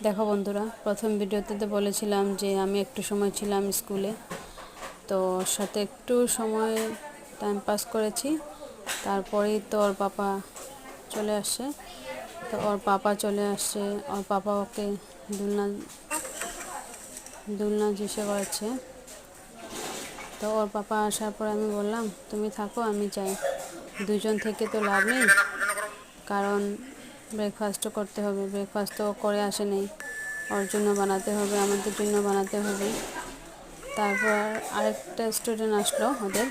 দেখো বন্ধুরা, প্রথম ভিডিওতে তো বলেছিলাম যে আমি একটু সময় ছিলাম স্কুলে, তো ওর সাথে একটু সময় টাইম পাস করেছি। তারপরেই তো ওর পাপা চলে আসে। তো ওর পাপা চলে আসছে, ওর পাপা ওকে দুলনা দুলনা জিসে করেছে। তো ওর পাপা আসার পর আমি বললাম, তুমি থাকো, আমি যাই। দুজন থেকে তো লাভ নেই, কারণ ব্রেকফাস্টও করতে হবে। ব্রেকফাস্ট তো করে আসে নেই, ওর জন্য বানাতে হবে, আমাদের জন্য বানাতে হবে। তারপর আরেকটা স্টুডেন্ট আসলো, ওদের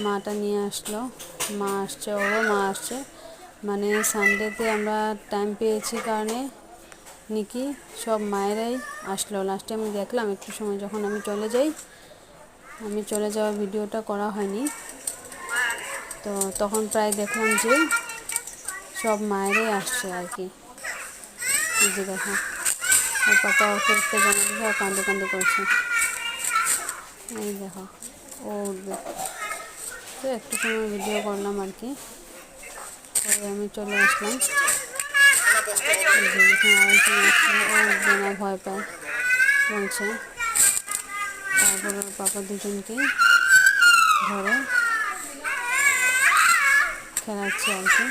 মাটা নিয়ে আসলো। মা আসছে, ওরও মা আসছে। মানে সানডেতে আমরা টাইম পেয়েছি কারণে নিকি সব মায়েরাই আসলো। লাস্টে আমি দেখলাম একটু সময় যখন আমি চলে যাওয়ার ভিডিওটা করা হয়নি, তো তখন প্রায় দেখলাম যে সব মায়েরাই আসছে আর কি। এই যে দেখো, ওর পাপা ওকে একটা জানা দিয়েছে, ও কান্দে কান্দে করছে। এই দেখো, ও উঠবে। তো একটু সময় ভিডিও করলাম আর কি, পরে আমি চলে আসলাম। ও উঠবে না, ভয় পায় বলছে। তারপর ওর পাপা দুজনকে ধরে খেলাচ্ছে আর কি।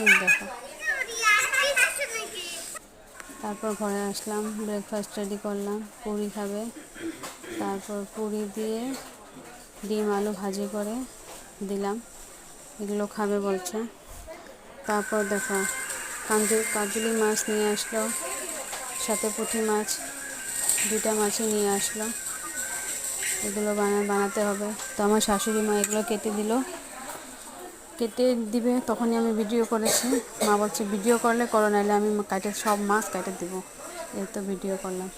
এই দেখো, তারপর ঘরে আসলাম, ব্রেকফাস্ট রেডি করলাম। পুরি খাবে, তারপর পুরি দিয়ে ডিম আলু ভাজি করে দিলাম, এগুলো খাবে বলছে। তারপর দেখো, কাজলি মাছ নিয়ে আসলো, সাথে পুঁটি মাছ, দুটা মাছই নিয়ে আসলো। এগুলো বানাতে হবে। তো আমার শাশুড়ি মা এগুলো কেটে দিবে, তখনই আমি ভিডিও করেছি। মা বলছে ভিডিও করলে করো, নাহলে আমি সব মাছ কেটে দিব। এই তো ভিডিও করলাম।